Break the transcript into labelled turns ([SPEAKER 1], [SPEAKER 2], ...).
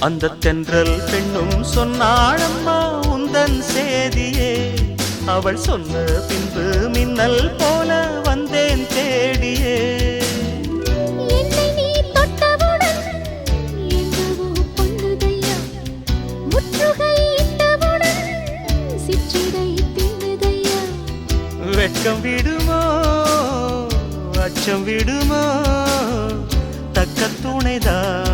[SPEAKER 1] அந்த தென்றல் பெண்ணும் சொன்னாளம்மா உந்தன் சேதியே. அவள் சொன்ன பின்பு மின்னல் போல வந்தேன் தேடியே.
[SPEAKER 2] என்னை நீ தொட்டவுடன் என்னவோ பொன்னுதையா, முற்றுகை இட்டவுடன் சிற்றிடை தின்னுதையா.
[SPEAKER 1] வெட்கம் விடுமோ அச்சம் விடுமோ, தக்க துணைதான்